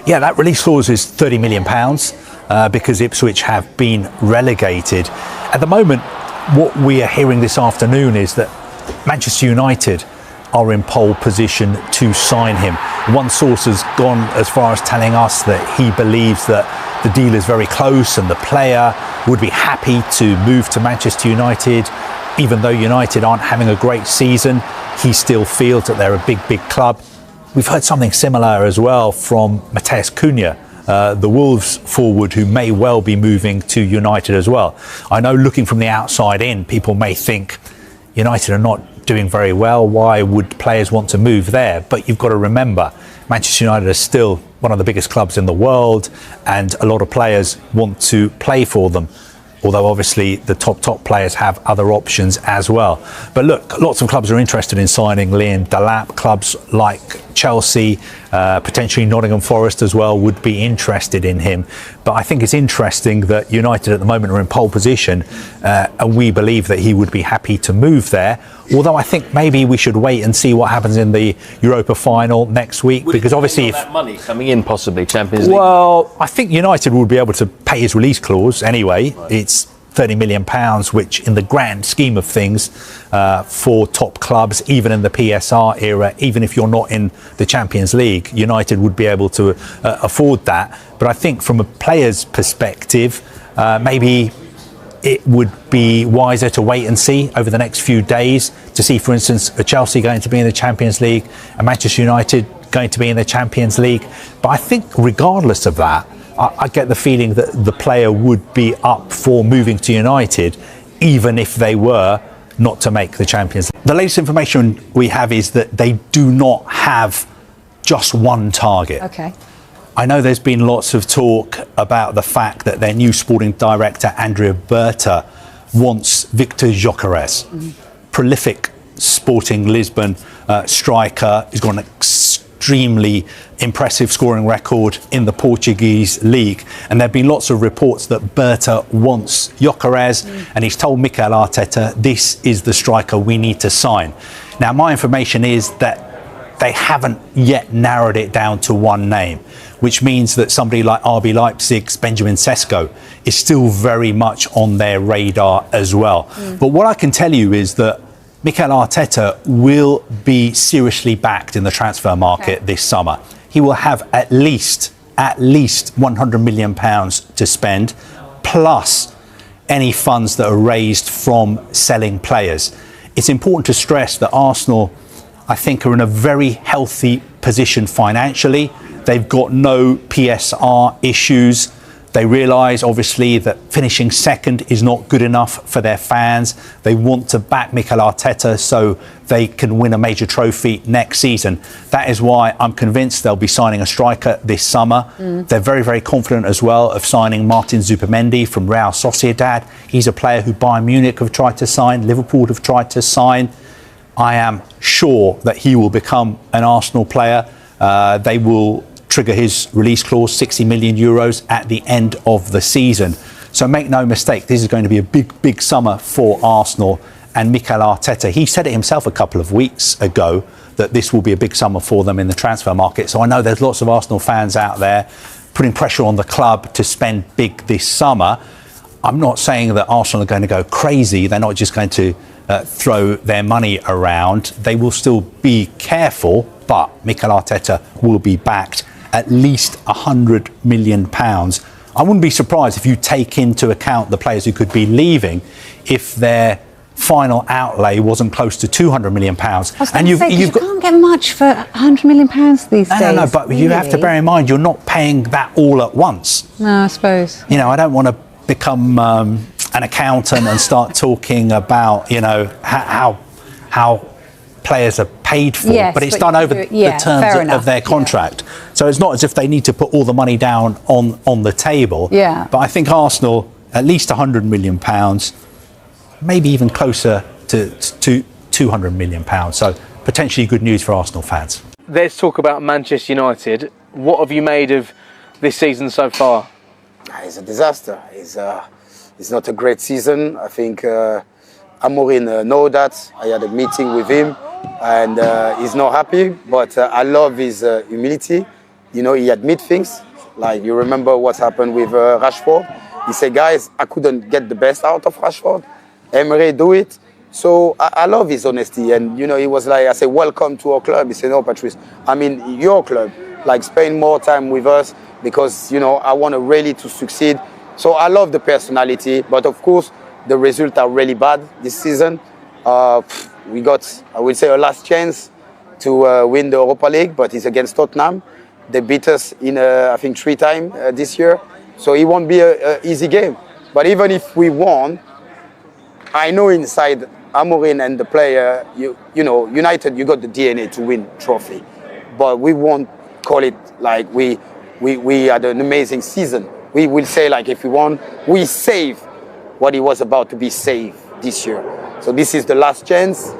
Yeah, that release clause is £30 million because Ipswich have been relegated. At the moment, what we are hearing this afternoon is that Manchester United are in pole position to sign him. One source has gone as far as telling us that he believes that the deal is very close and the player would be happy to move to Manchester United. Even though United aren't having a great season, he still feels that they're a big club. We've heard something similar as well from Matheus Cunha, the Wolves forward, who may well be moving to United as well. I know, looking from the outside in, people may think United are not doing very well. Why would players want to move there? But you've got to remember, Manchester United is still one of the biggest clubs in the world, and a lot of players want to play for them. Although obviously the top players have other options as well. But look, lots of clubs are interested in signing Liam Delap. Clubs like Chelsea, potentially Nottingham Forest as well, would be interested in him. But I think it's interesting that United at the moment are in pole position, and we believe that he would be happy to move there. Although I think maybe we should wait and see what happens in the Europa final next week, because obviously if that money coming in, possibly Champions League. Well, I think United would be able to pay his release clause anyway. Right. It's £30 million, which in the grand scheme of things, for top clubs, even in the PSR era, even if you're not in the Champions League, United would be able to afford that. But I think from a player's perspective, maybe it would be wiser to wait and see over the next few days to see, for instance, a Chelsea going to be in the Champions League, and Manchester United going to be in the Champions League. But I think regardless of that, I get the feeling that the player would be up for moving to United, even if they were not to make the Champions League. The latest information we have is that they do not have just one target. Okay. I know there's been lots of talk about the fact that their new sporting director, Andrea Berta, wants Victor Gyökeres, prolific Sporting Lisbon striker. He's got an extremely impressive scoring record in the Portuguese league. And there have been lots of reports that Berta wants Gyökeres, and he's told Mikel Arteta, this is the striker we need to sign. Now, my information is that they haven't yet narrowed it down to one name, which means that somebody like RB Leipzig's Benjamin Sesko is still very much on their radar as well. But what I can tell you is that Mikel Arteta will be seriously backed in the transfer market this summer. He will have at least £100 million to spend, plus any funds that are raised from selling players. It's important to stress that Arsenal, I think, are in a very healthy position financially. They've got no PSR issues. They realise, obviously, that finishing second is not good enough for their fans. They want to back Mikel Arteta so they can win a major trophy next season. That is why I'm convinced they'll be signing a striker this summer. They're very, very confident as well of signing Martin Zubimendi from Real Sociedad. He's a player who Bayern Munich have tried to sign, Liverpool have tried to sign. I am sure that he will become an Arsenal player. They will trigger his release clause, €60 million at the end of the season. So make no mistake, this is going to be a big summer for Arsenal and Mikel Arteta. He said it himself a couple of weeks ago that this will be a big summer for them in the transfer market. So I know there's lots of Arsenal fans out there putting pressure on the club to spend big this summer. I'm not saying that Arsenal are going to go crazy. They're not just going to throw their money around. They will still be careful, but Mikel Arteta will be backed at least £100 million. I wouldn't be surprised if you take into account the players who could be leaving if their final outlay wasn't close to £200 million. And you can't get much for £100 million these days. No, but really? You have to bear in mind you're not paying that all at once. No, I suppose. You know, I don't want to become an accountant and start talking about, you know, how players are paid for, yes, but it's done over the terms of their contract. So it's not as if they need to put all the money down on the table. Yeah. But I think Arsenal, at least £100 million, maybe even closer to £200 million. So potentially good news for Arsenal fans. Let's talk about Manchester United. What have you made of this season so far? It's a disaster. It's not a great season. I think Amorim know that. I had a meeting with him, and he's not happy. But I love his humility. you know, he admit things. Like, you remember what happened with Rashford. He said, guys, I couldn't get the best out of Rashford. Emery do it. So I love his honesty. And, you know, he was like, I said, welcome to our club. He said, no, Patrice, I mean your club. Like, spend more time with us because, you know, I want to really to succeed. So I love the personality. But, of course, the results are really bad this season. We got, I would say, a last chance to win the Europa League, but it's against Tottenham. They beat us in, I think, 3 times this year. So it won't be an easy game. But even if we won, I know inside Amorim and the player, you know, United, you got the DNA to win trophy. But we won't call it like we had an amazing season. We will say, like, if we won, we save what it was about to be saved this year. So this is the last chance.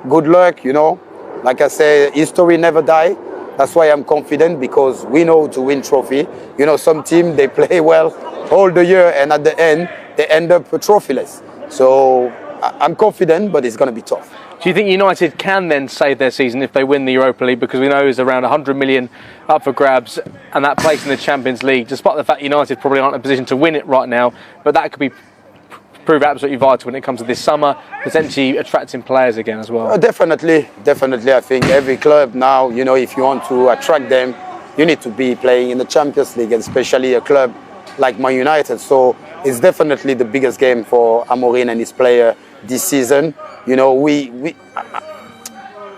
Good luck, you know. Like I say, history never die. That's why I'm confident, because we know to win trophy. You know, some team, they play well all the year, and at the end, they end up trophyless. So I'm confident, but it's going to be tough. Do you think United can then save their season if they win the Europa League? Because we know there's around 100 million up for grabs, and that place in the Champions League, despite the fact United probably aren't in a position to win it right now, but that could prove absolutely vital when it comes to this summer, potentially attracting players again as well. Definitely. I think every club now, you know, if you want to attract them, you need to be playing in the Champions League, and especially a club like Man United. So it's definitely the biggest game for Amorim and his player this season. You know,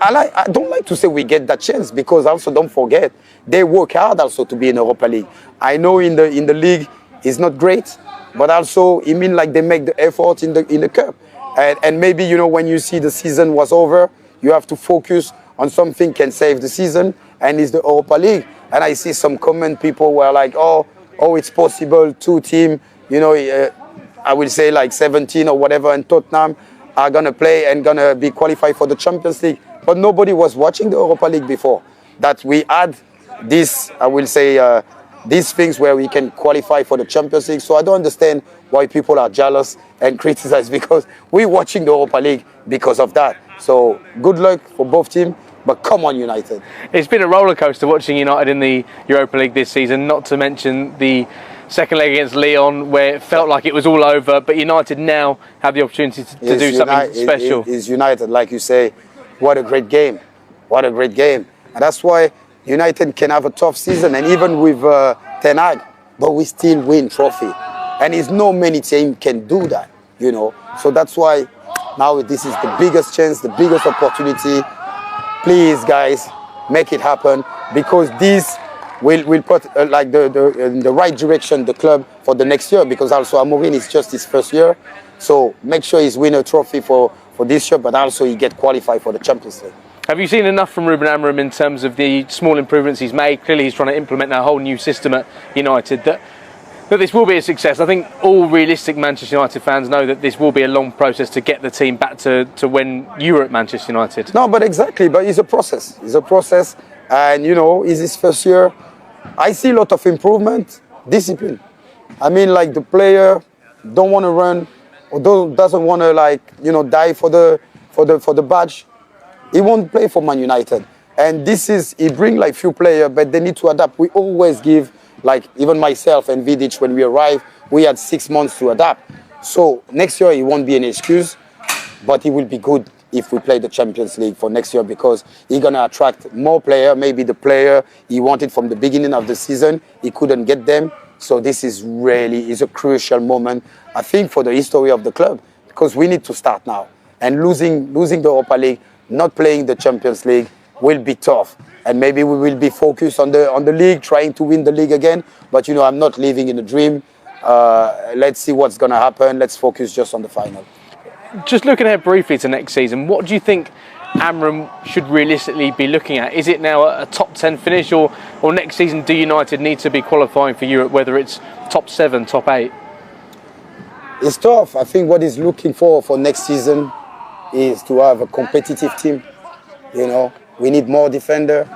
I don't like to say we get that chance, because also don't forget, they work hard also to be in Europa League. I know in the league it's not great, but also it means like they make the effort in the cup. And maybe, you know, when you see the season was over, you have to focus on something can save the season, and it's the Europa League. And I see some comment, people were like, oh, it's possible 2 teams, you know, I will say like 17 or whatever, and Tottenham are going to play and going to be qualified for the Champions League. But nobody was watching the Europa League before. That we had this, I will say, these things where we can qualify for the Champions League. So I don't understand why people are jealous and criticize, because we're watching the Europa League because of that. So good luck for both teams, but come on, United. It's been a roller coaster watching United in the Europa League this season, not to mention the second leg against Lyon, where it felt like it was all over, but United now have the opportunity to do something special. It's United, like you say. What a great game. What a great game. And that's why United can have a tough season, and even with Ten Hag, but we still win trophy. And it's no many team can do that, you know. So that's why now this is the biggest chance, the biggest opportunity. Please, guys, make it happen, because this will put like in the right direction the club for the next year, because also Amorim is just his first year. So make sure he's win a trophy for this year, but also he get qualified for the Champions League. Have you seen enough from Ruben Amorim in terms of the small improvements he's made? Clearly he's trying to implement a whole new system at United, that this will be a success. I think all realistic Manchester United fans know that this will be a long process to get the team back to when you were at Manchester United. No, but exactly, but it's a process. It's a process, and you know, it's his first year. I see a lot of improvement, discipline. I mean, like, the player don't want to run, or doesn't want to, like, you know, die for the badge. He won't play for Man United. And this is, he bring like few players, but they need to adapt. We always give, like, even myself and Vidic, when we arrived, we had 6 months to adapt. So next year, it won't be an excuse, but it will be good if we play the Champions League for next year, because he's going to attract more players. Maybe the player he wanted from the beginning of the season, he couldn't get them. So this is a crucial moment, I think, for the history of the club, because we need to start now. And losing the Europa League, not playing the Champions League, will be tough. And maybe we will be focused on the league, trying to win the league again. But, you know, I'm not living in a dream. Let's see what's going to happen. Let's focus just on the final. Just looking ahead briefly to next season, what do you think Amorim should realistically be looking at? Is it now a top 10 finish, or next season do United need to be qualifying for Europe, whether it's top 7, top 8? It's tough. I think what he's looking for next season is to have a competitive team. You know, we need more defender.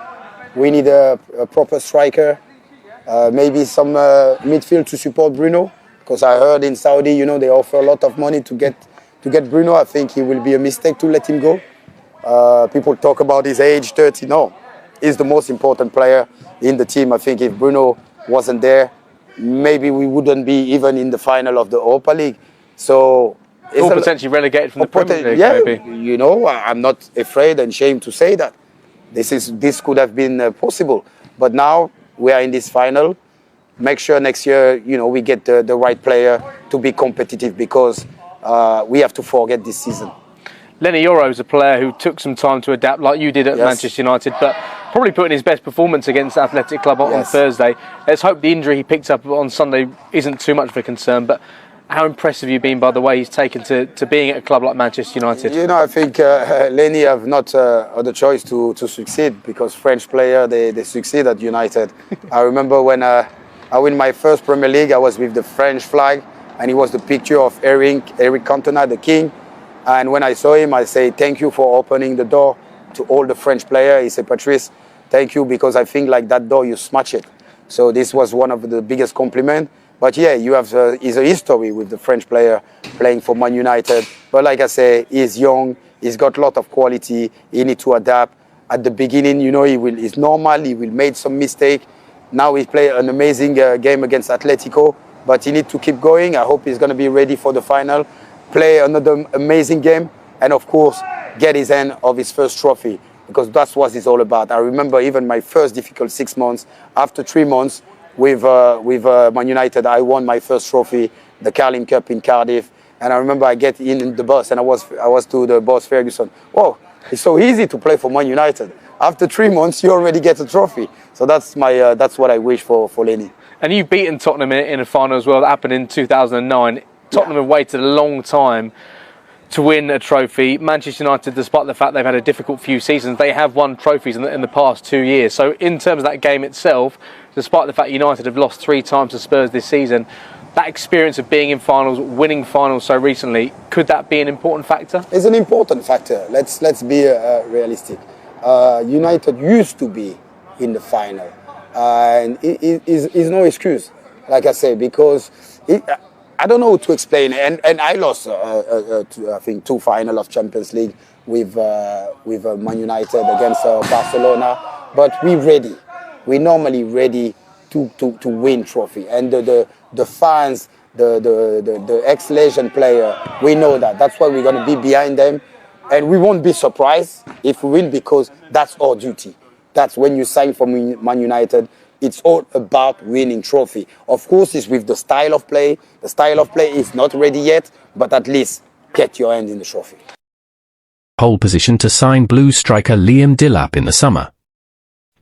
We need a proper striker. Maybe some midfield to support Bruno, because I heard in Saudi, you know, they offer a lot of money to get Bruno. I think it will be a mistake to let him go. People talk about his age, 30. No, is the most important player in the team. I think if Bruno wasn't there, maybe we wouldn't be even in the final of the Europa League. So or potentially relegated from the Premier League. Yeah, maybe. you know, I'm not afraid and ashamed to say that this could have been possible. But now we are in this final. Make sure next year, you know, we get the right player to be competitive, because we have to forget this season. Lenny Yoro is a player who took some time to adapt, like you did at Manchester United, but probably put in his best performance against Athletic Club on Thursday. Let's hope the injury he picked up on Sunday isn't too much of a concern, but how impressive have you been by the way he's taken to being at a club like Manchester United? You know, I think Lenny have not other choice to succeed, because French player, they succeed at United. I remember when I win my first Premier League, I was with the French flag, and it was the picture of Eric Cantona, the king. And when I saw him, I say, thank you for opening the door to all the French players. He said, Patrice, thank you, because I think like that door, you smash it. So this was one of the biggest compliments. But yeah, you have is a history with the French player playing for Man United. But like I say, he's young, he's got a lot of quality, he needs to adapt. At the beginning, you know, it's normal, he will make some mistake. Now he played an amazing game against Atletico, but he needs to keep going. I hope he's going to be ready for the final, play another amazing game, and of course, get his hand of his first trophy, because that's what it's all about. I remember even my first difficult 6 months. After 3 months with Man United, I won my first trophy, the Carling Cup in Cardiff. And I remember I get in the bus, and I was to the boss Ferguson. Oh, it's so easy to play for Man United. After 3 months, you already get a trophy. So that's what I wish for Lenny. And you've beaten Tottenham in a final as well. That happened in 2009. Tottenham have waited a long time to win a trophy. Manchester United, despite the fact they've had a difficult few seasons, they have won trophies in the past 2 years. So in terms of that game itself, despite the fact United have lost 3 times to Spurs this season, that experience of being in finals, winning finals so recently, could that be an important factor? It's an important factor. Let's be realistic. United used to be in the final, and it is no excuse, like I say, because I don't know how to explain it. And I lost, I think, 2 finals of Champions League with Man United against Barcelona. But we're ready. We're normally ready to win trophy. And the fans, the ex-legend player, we know that. That's why we're going to be behind them. And we won't be surprised if we win, because that's our duty. That's when you sign for Man United. It's all about winning trophy. Of course, it's with the style of play. The style of play is not ready yet, but at least get your hand in the trophy. Pole position to sign Blues striker Liam Delap in the summer.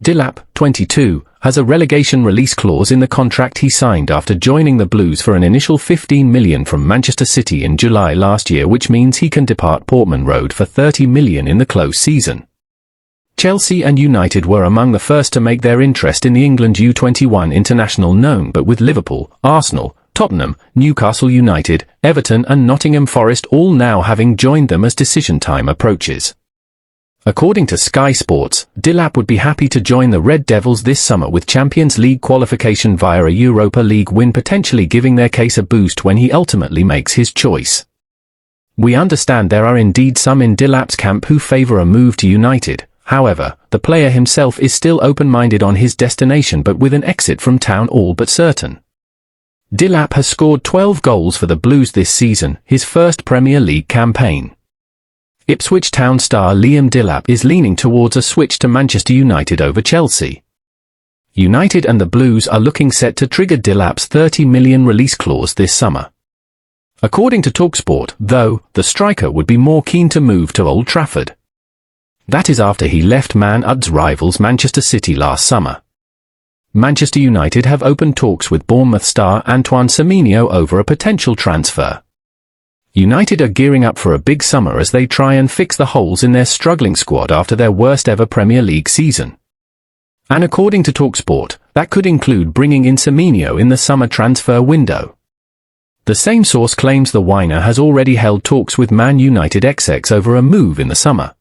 Delap, 22, has a relegation release clause in the contract he signed after joining the Blues for an initial $15 million from Manchester City in July last year, which means he can depart Portman Road for $30 million in the close season. Chelsea and United were among the first to make their interest in the England U21 international known, but with Liverpool, Arsenal, Tottenham, Newcastle United, Everton and Nottingham Forest all now having joined them as decision time approaches. According to Sky Sports, Delap would be happy to join the Red Devils this summer, with Champions League qualification via a Europa League win potentially giving their case a boost when he ultimately makes his choice. We understand there are indeed some in Delap's camp who favour a move to United. However, the player himself is still open-minded on his destination, but with an exit from town all but certain. Delap has scored 12 goals for the Blues this season, his first Premier League campaign. Ipswich Town star Liam Delap is leaning towards a switch to Manchester United over Chelsea. United and the Blues are looking set to trigger Delap's $30 million release clause this summer. According to TalkSport, though, the striker would be more keen to move to Old Trafford. That is after he left Man Ud's rivals Manchester City last summer. Manchester United have opened talks with Bournemouth star Antoine Semenyo over a potential transfer. United are gearing up for a big summer as they try and fix the holes in their struggling squad after their worst ever Premier League season. And according to TalkSport, that could include bringing in Semenyo in the summer transfer window. The same source claims the Winer has already held talks with Man United XX over a move in the summer.